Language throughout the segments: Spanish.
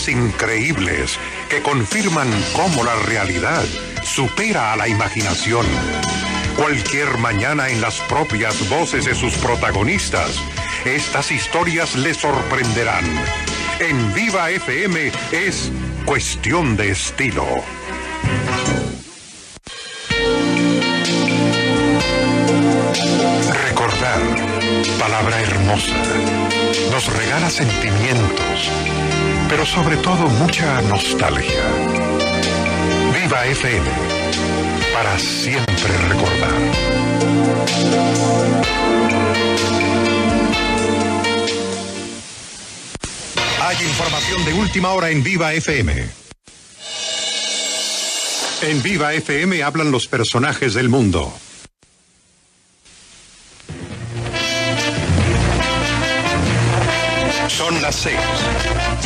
historias increíbles que confirman cómo la realidad supera a la imaginación. Cualquier mañana en las propias voces de sus protagonistas, estas historias les sorprenderán. En Viva FM es Cuestión de Estilo. Recordar, palabra hermosa, nos regala sentimientos, pero sobre todo mucha nostalgia. Viva FM, para siempre recordar. Hay información de última hora en Viva FM. En Viva FM hablan los personajes del mundo. Son las 6.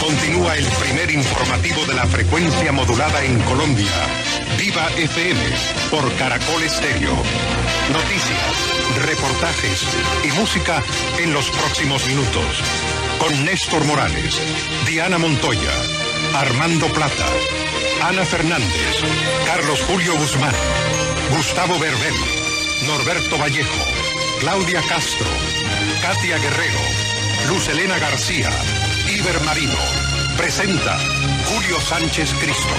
Continúa el primer informativo de la frecuencia modulada en Colombia. Viva FM por Caracol Estéreo. Noticias, reportajes y música en los próximos minutos. Con Néstor Morales, Diana Montoya, Armando Plata, Ana Fernández, Carlos Julio Guzmán, Gustavo Berbel, Norberto Vallejo, Claudia Castro, Katia Guerrero, Luz Elena García, Iber Marino. Presenta Julio Sánchez Cristo.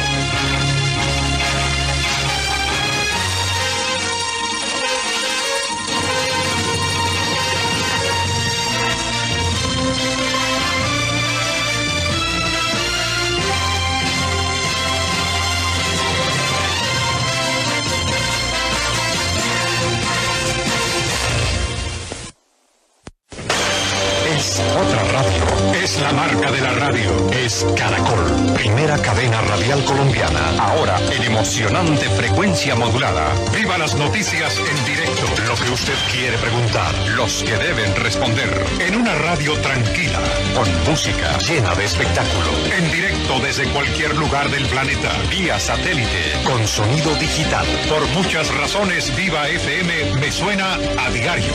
Otra radio. Es la marca de la radio. Es Caracol. Primera cadena radial colombiana. Ahora en emocionante frecuencia modulada. Viva las noticias en directo. Lo que usted quiere preguntar. Los que deben responder. En una radio tranquila. Con música llena de espectáculo. En directo desde cualquier lugar del planeta. Vía satélite. Con sonido digital. Por muchas razones, Viva FM me suena a diario.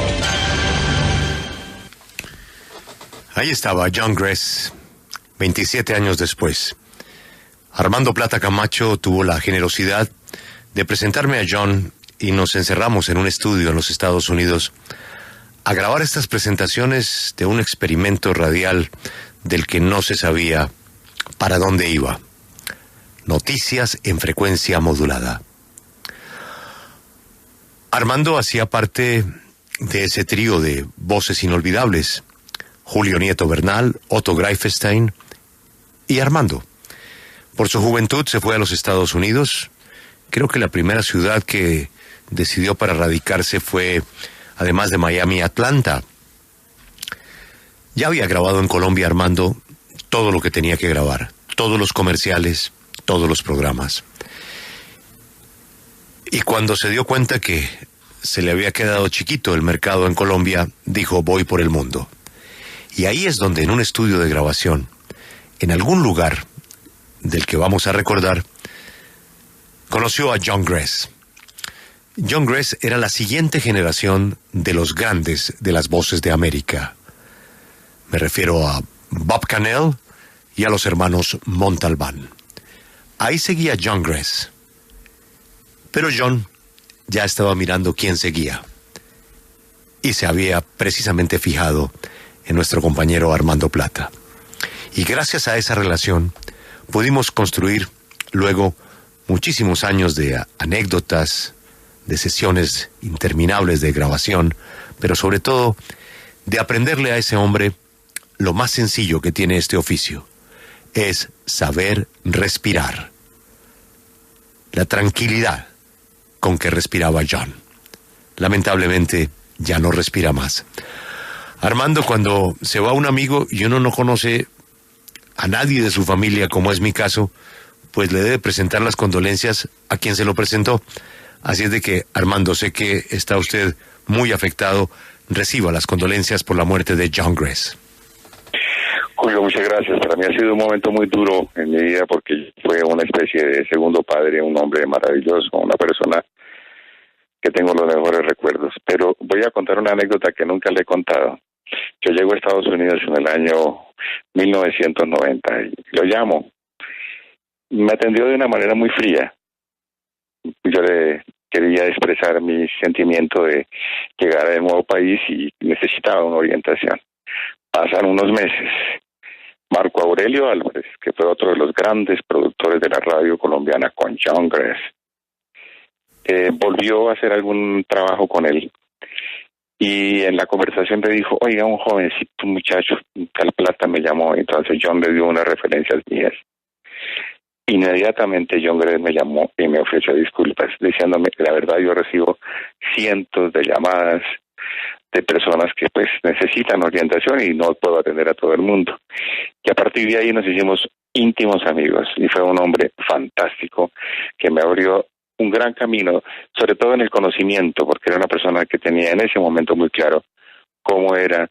Ahí estaba John Gress, 27 años después. Armando Plata Camacho tuvo la generosidad de presentarme a John y nos encerramos en un estudio en los Estados Unidos a grabar estas presentaciones de un experimento radial del que no se sabía para dónde iba. Noticias en frecuencia modulada. Armando hacía parte de ese trío de voces inolvidables. Julio Nieto Bernal, Otto Greifenstein y Armando. Por su juventud se fue a los Estados Unidos. Creo que la primera ciudad que decidió para radicarse fue, además de Miami, Atlanta. Ya había grabado en Colombia Armando todo lo que tenía que grabar, todos los comerciales, todos los programas. Y cuando se dio cuenta que se le había quedado chiquito el mercado en Colombia, dijo: voy por el mundo. Y ahí es donde, en un estudio de grabación, en algún lugar del que vamos a recordar, conoció a John Gress. John Gress era la siguiente generación de los grandes de las voces de América. Me refiero a Bob Cannell y a los hermanos Montalbán. Ahí seguía John Gress. Pero John ya estaba mirando quién seguía. Y se había precisamente fijado en nuestro compañero Armando Plata. Y gracias a esa relación pudimos construir luego muchísimos años de anécdotas, de sesiones interminables de grabación, pero sobre todo de aprenderle a ese hombre lo más sencillo que tiene este oficio: es saber respirar. La tranquilidad con que respiraba John. Lamentablemente ya no respira más. Armando, cuando se va un amigo y uno no conoce a nadie de su familia, como es mi caso, pues le debe presentar las condolencias a quien se lo presentó. Así es de que, Armando, sé que está usted muy afectado. Reciba las condolencias por la muerte de John Gress. Julio, muchas gracias. Para mí ha sido un momento muy duro en mi vida porque fue una especie de segundo padre, un hombre maravilloso, una persona que tengo los mejores recuerdos. Pero voy a contar una anécdota que nunca le he contado. Yo llego a Estados Unidos en el año 1990 y lo llamo me atendió de una manera muy fría. Yo le quería expresar mi sentimiento de llegar al nuevo país y necesitaba una orientación. Pasan unos meses. Marco Aurelio Álvarez, que fue otro de los grandes productores de la radio colombiana con John Gress, volvió a hacer algún trabajo con él. Y en la conversación le dijo, oiga, un jovencito muchacho, tal plata me llamó. Entonces John le dio unas referencias mías. Inmediatamente John Gress me llamó y me ofreció disculpas, diciéndome que la verdad yo recibo cientos de llamadas de personas que pues necesitan orientación y no puedo atender a todo el mundo. Y a partir de ahí nos hicimos íntimos amigos y fue un hombre fantástico que me abrió un gran camino, sobre todo en el conocimiento, porque era una persona que tenía en ese momento muy claro cómo era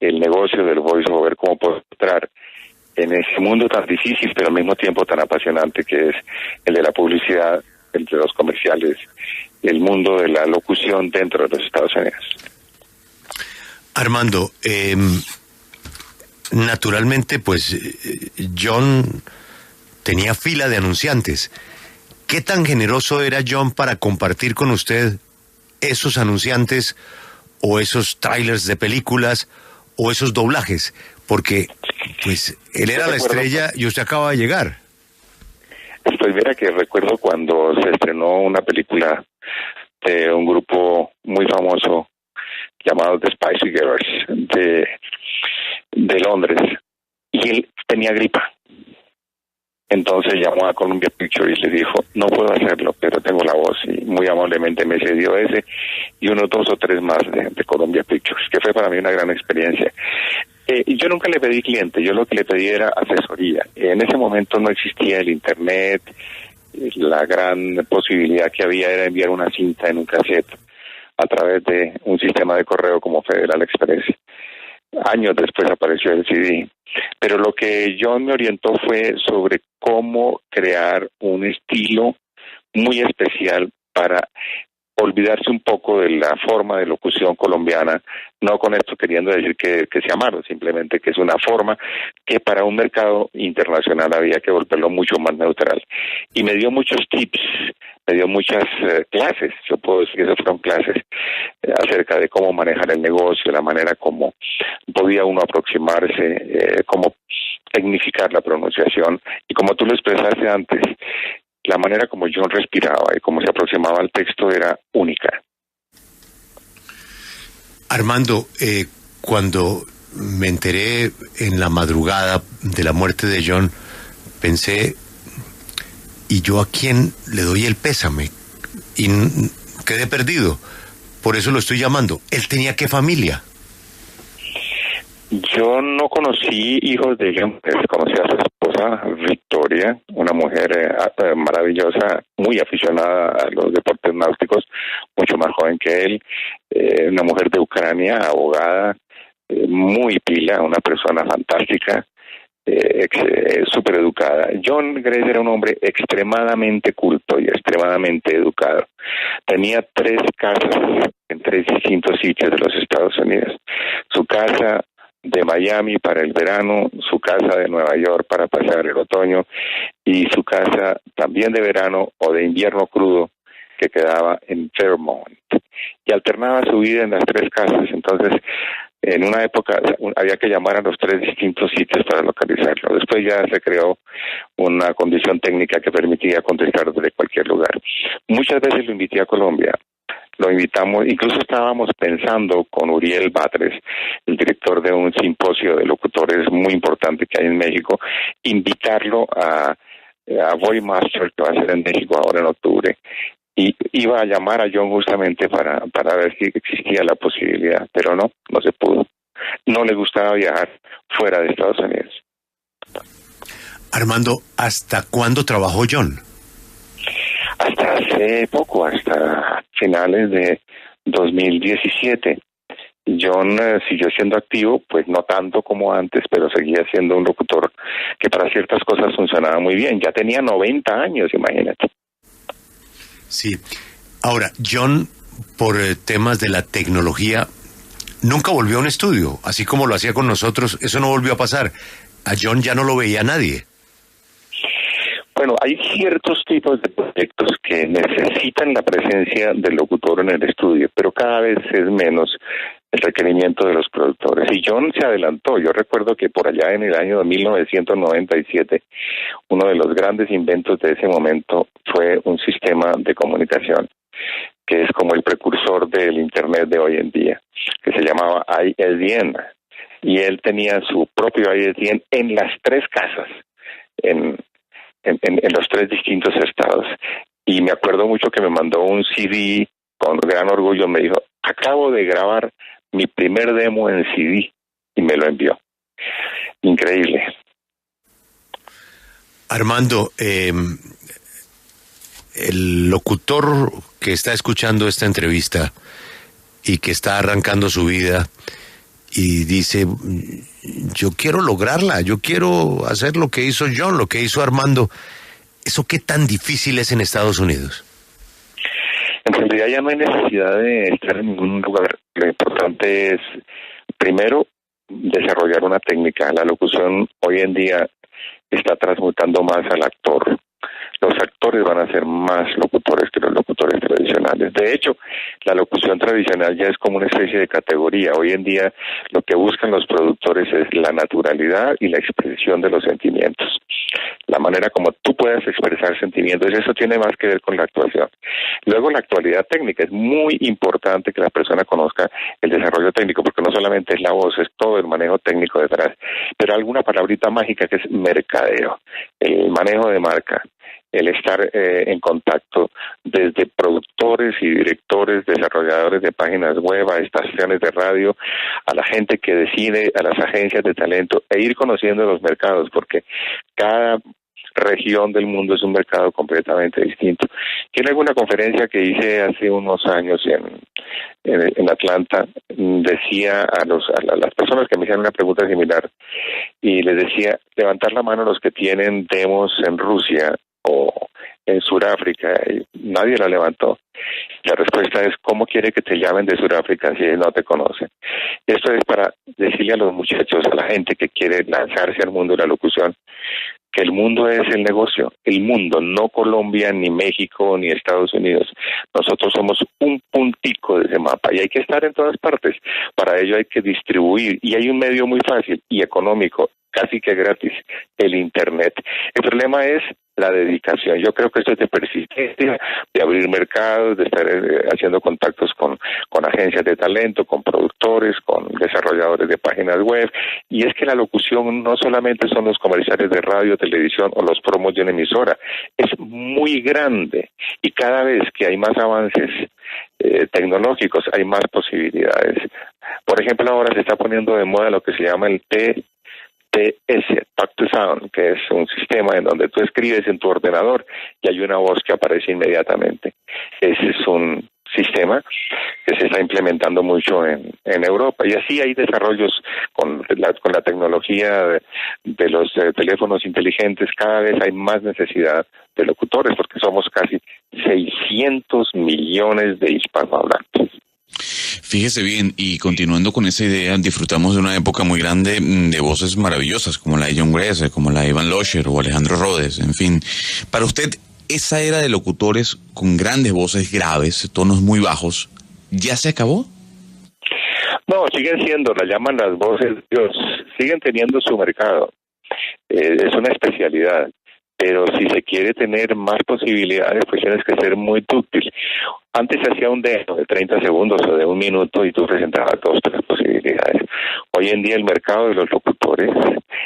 el negocio del voiceover, cómo poder entrar en ese mundo tan difícil, pero al mismo tiempo tan apasionante que es el de la publicidad, el de los comerciales, el mundo de la locución dentro de los Estados Unidos. Armando, naturalmente, pues John tenía fila de anunciantes. ¿Qué tan generoso era John para compartir con usted esos anunciantes o esos trailers de películas o esos doblajes? Porque, pues, él era la estrella y usted acaba de llegar. Pues mira que recuerdo cuando se estrenó una película de un grupo muy famoso llamado The Spice Girls de Londres, y él tenía gripa. Entonces llamó a Columbia Pictures y le dijo, no puedo hacerlo, pero tengo la voz, y muy amablemente me cedió ese y unos 2 o 3 más de Columbia Pictures, que fue para mí una gran experiencia. Yo nunca le pedí cliente, yo lo que le pedí era asesoría. En ese momento no existía el internet, la gran posibilidad que había era enviar una cinta en un cassette a través de un sistema de correo como Federal Express. Años después apareció el CD. Pero lo que John me orientó fue sobre cómo crear un estilo muy especial para olvidarse un poco de la forma de locución colombiana, no con esto queriendo decir que sea malo, simplemente que es una forma que para un mercado internacional había que volverlo mucho más neutral. Y me dio muchos tips, me dio muchas clases, yo puedo decir que esas fueron clases acerca de cómo manejar el negocio, la manera como podía uno aproximarse, cómo tecnificar la pronunciación, y como tú lo expresaste antes, la manera como John respiraba y cómo se aproximaba al texto era única. Armando, cuando me enteré en la madrugada de la muerte de John, pensé, ¿y yo a quién le doy el pésame? Y quedé perdido. Por eso lo estoy llamando. ¿Él tenía qué familia? Yo no conocí hijos de John, conocí a su esposa, Victoria, una mujer maravillosa, muy aficionada a los deportes náuticos, mucho más joven que él, una mujer de Ucrania, abogada, muy pila, una persona fantástica, súper educada. John Gress era un hombre extremadamente culto y extremadamente educado. Tenía 3 casas en 3 distintos sitios de los Estados Unidos. Su casa de Miami para el verano, su casa de Nueva York para pasar el otoño y su casa también de verano o de invierno crudo que quedaba en Fairmont. Y alternaba su vida en las 3 casas. Entonces, en una época había que llamar a los 3 distintos sitios para localizarlo. Después ya se creó una condición técnica que permitía contestar desde cualquier lugar. Muchas veces lo invité a Colombia. Lo invitamos, incluso estábamos pensando con Uriel Batres, el director de un simposio de locutores muy importante que hay en México, invitarlo a Voice Master, que va a ser en México ahora en octubre, y iba a llamar a John justamente para ver si existía la posibilidad, pero no se pudo. No le gustaba viajar fuera de Estados Unidos. Armando, ¿hasta cuándo trabajó John? Hasta hace poco, hasta finales de 2017. John siguió siendo activo, pues no tanto como antes, pero seguía siendo un locutor que para ciertas cosas funcionaba muy bien. Ya tenía 90 años, imagínate. Sí. Ahora, John, por temas de la tecnología, nunca volvió a un estudio, así como lo hacía con nosotros. Eso no volvió a pasar. A John ya no lo veía nadie. Bueno, hay ciertos tipos de proyectos que necesitan la presencia del locutor en el estudio, pero cada vez es menos el requerimiento de los productores. Y John se adelantó. Yo recuerdo que por allá en el año 1997, uno de los grandes inventos de ese momento fue un sistema de comunicación que es como el precursor del Internet de hoy en día, que se llamaba ISDN. Y él tenía su propio ISDN en las 3 casas, en los 3 distintos estados. Y me acuerdo mucho que me mandó un CD con gran orgullo. Me dijo, acabo de grabar mi primer demo en CD, y me lo envió. Increíble. Armando, el locutor que está escuchando esta entrevista y que está arrancando su vida y dice, yo quiero lograrla, yo quiero hacer lo que hizo John, lo que hizo Armando, ¿eso qué tan difícil es en Estados Unidos? En realidad ya no hay necesidad de estar en ningún lugar. Lo importante es, primero, desarrollar una técnica. La locución hoy en día está transmutando más al actor. Los actores van a ser más locutores que los locutores tradicionales. De hecho, la locución tradicional ya es como una especie de categoría. Hoy en día lo que buscan los productores es la naturalidad y la expresión de los sentimientos. La manera como tú puedas expresar sentimientos, eso tiene más que ver con la actuación. Luego, la actualidad técnica. Es muy importante que la persona conozca el desarrollo técnico, porque no solamente es la voz, es todo el manejo técnico detrás. Pero alguna palabrita mágica que es mercadeo, el manejo de marca, el estar en contacto desde productores y directores, desarrolladores de páginas web, a estaciones de radio, a la gente que decide, a las agencias de talento, e ir conociendo los mercados, porque cada región del mundo es un mercado completamente distinto. Tiene alguna conferencia que hice hace unos años en Atlanta, decía a las personas que me hicieron una pregunta similar, y les decía, levantar la mano los que tienen demos en Rusia o en Sudáfrica, y nadie la levantó. La respuesta es, ¿cómo quiere que te llamen de Sudáfrica si no te conocen? Esto es para decirle a los muchachos, a la gente que quiere lanzarse al mundo de la locución, que el mundo es el negocio, el mundo, no Colombia, ni México, ni Estados Unidos. Nosotros somos un puntico de ese mapa y hay que estar en todas partes. Para ello hay que distribuir, y hay un medio muy fácil y económico, casi que gratis, el Internet. El problema es la dedicación. Yo creo que esto es de persistencia, de abrir mercados, de estar haciendo contactos con agencias de talento, con productores, con desarrolladores de páginas web. Y es que la locución no solamente son los comerciales de radio, televisión o los promos de una emisora, es muy grande, y cada vez que hay más avances tecnológicos hay más posibilidades. Por ejemplo, ahora se está poniendo de moda lo que se llama el TS, Talk to Sound, que es un sistema en donde tú escribes en tu ordenador y hay una voz que aparece inmediatamente. Ese es un sistema que se está implementando mucho en Europa, y así hay desarrollos con la tecnología de los teléfonos inteligentes. Cada vez hay más necesidad de locutores, porque somos casi 600 millones de hispanohablantes. Fíjese bien, y continuando con esa idea, disfrutamos de una época muy grande de voces maravillosas, como la de John Gress, como la de Ivan Losher o Alejandro Rodes, en fin. Para usted, esa era de locutores con grandes voces graves, tonos muy bajos, ¿ya se acabó? No, siguen siendo, la llaman las voces de Dios, siguen teniendo su mercado, es una especialidad. Pero si se quiere tener más posibilidades, pues tienes que ser muy dúctil. Antes se hacía un demo de 30 segundos o de 1 minuto y tú presentabas 2 o 3 posibilidades. Hoy en día el mercado de los locutores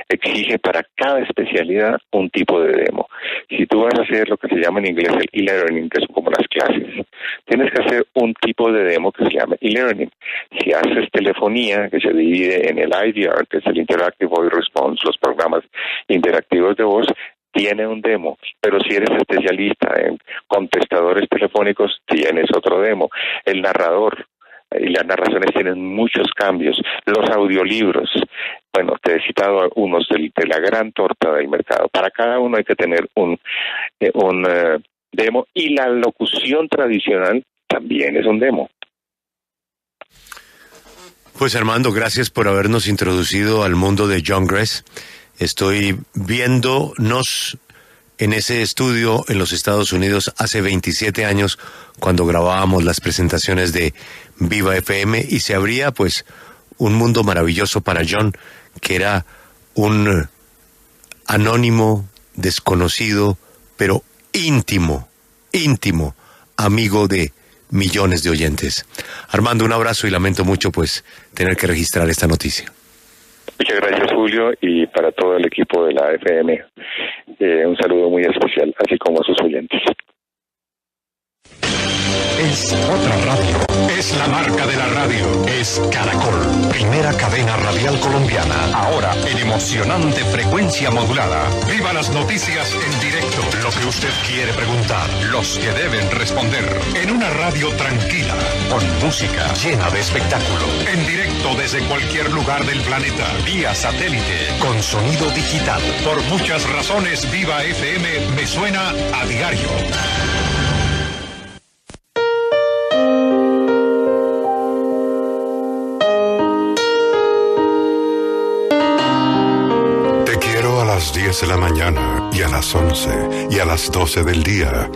exige para cada especialidad un tipo de demo. Si tú vas a hacer lo que se llama en inglés el e-learning, que son como las clases, tienes que hacer un tipo de demo que se llama e-learning. Si haces telefonía, que se divide en el IVR, que es el Interactive Voice Response, los programas interactivos de voz, tiene un demo. Pero si eres especialista en contestadores telefónicos, tienes otro demo. El narrador y las narraciones tienen muchos cambios. Los audiolibros, bueno, te he citado unos de la gran torta del mercado. Para cada uno hay que tener un demo, y la locución tradicional también es un demo. Pues Armando, gracias por habernos introducido al mundo de John Gress. Estoy viéndonos en ese estudio en los Estados Unidos hace 27 años, cuando grabábamos las presentaciones de Viva FM, y se abría pues un mundo maravilloso para John, que era un anónimo, desconocido, pero íntimo amigo de millones de oyentes. Armando, un abrazo y lamento mucho pues tener que registrar esta noticia. Muchas gracias, Julio, y para todo el equipo de la FM, un saludo muy especial, así como a sus oyentes. Es otra radio. Es la marca de la radio. Es Caracol, primera cadena radial colombiana. Ahora en emocionante frecuencia modulada. Viva las noticias en directo. Lo que usted quiere preguntar. Los que deben responder. En una radio tranquila. Con música llena de espectáculo. En directo desde cualquier lugar del planeta. Vía satélite. Con sonido digital. Por muchas razones, Viva FM me suena a diario. A las 10 de la mañana y a las 11 y a las 12 del día.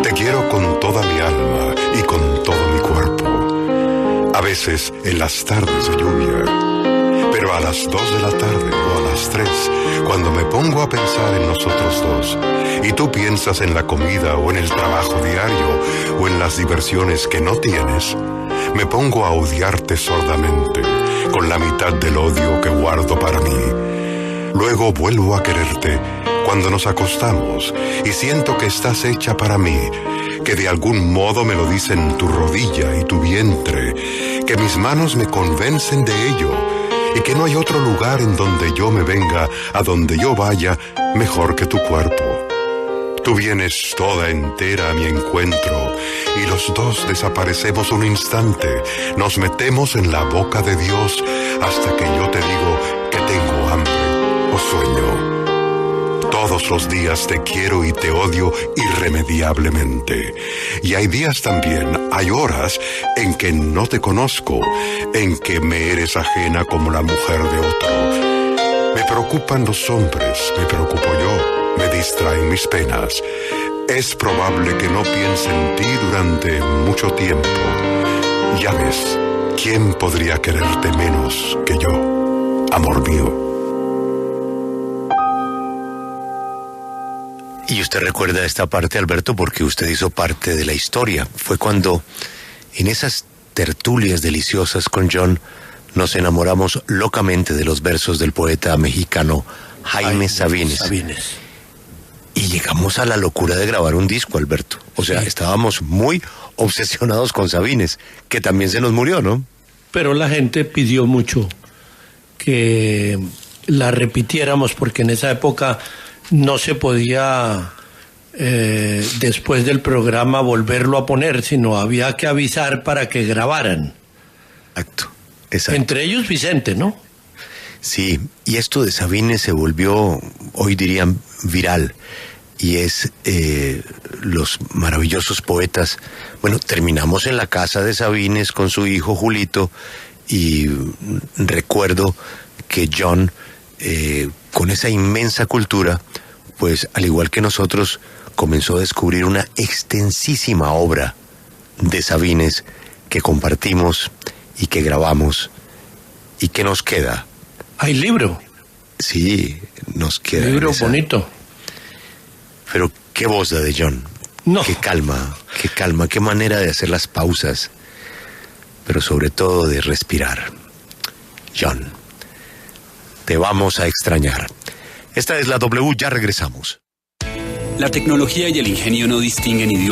Te quiero con toda mi alma y con todo mi cuerpo. A veces en las tardes de lluvia, pero a las 2 de la tarde o a las 3, cuando me pongo a pensar en nosotros dos y tú piensas en la comida o en el trabajo diario o en las diversiones que no tienes, me pongo a odiarte sordamente con la mitad del odio que guardo para mí. Luego vuelvo a quererte cuando nos acostamos y siento que estás hecha para mí, que de algún modo me lo dicen tu rodilla y tu vientre, que mis manos me convencen de ello y que no hay otro lugar en donde yo me venga, a donde yo vaya, mejor que tu cuerpo. Tú vienes toda entera a mi encuentro y los dos desaparecemos un instante, nos metemos en la boca de Dios hasta que yo te digo que tengo hambre o sueño. Todos los días te quiero y te odio irremediablemente. Y hay días también, hay horas en que no te conozco, en que me eres ajena como la mujer de otro. Me preocupan los hombres, me preocupo yo, me distraen mis penas. Es probable que no piense en ti durante mucho tiempo. Ya ves, ¿quién podría quererte menos que yo, amor mío? Y usted recuerda esta parte, Alberto, porque usted hizo parte de la historia. Fue cuando, en esas tertulias deliciosas con John, nos enamoramos locamente de los versos del poeta mexicano Jaime Sabines. Y llegamos a la locura de grabar un disco, Alberto. O sea, estábamos muy obsesionados con Sabines, que también se nos murió, ¿no? Pero la gente pidió mucho que la repitiéramos, porque en esa época no se podía después del programa volverlo a poner, sino había que avisar para que grabaran. Exacto. Entre ellos Vicente, ¿no? Sí, y esto de Sabines se volvió, hoy dirían, viral, y es los maravillosos poetas. Bueno, terminamos en la casa de Sabines con su hijo Julito, y recuerdo que John, con esa inmensa cultura, pues al igual que nosotros, comenzó a descubrir una extensísima obra de Sabines que compartimos y que grabamos y que nos queda. Hay libro. Sí, nos queda. Libro bonito. Pero qué voz la de John. No. Qué calma, qué manera de hacer las pausas, pero sobre todo de respirar. John, te vamos a extrañar. Esta es la W, ya regresamos. La tecnología y el ingenio no distinguen idiomas.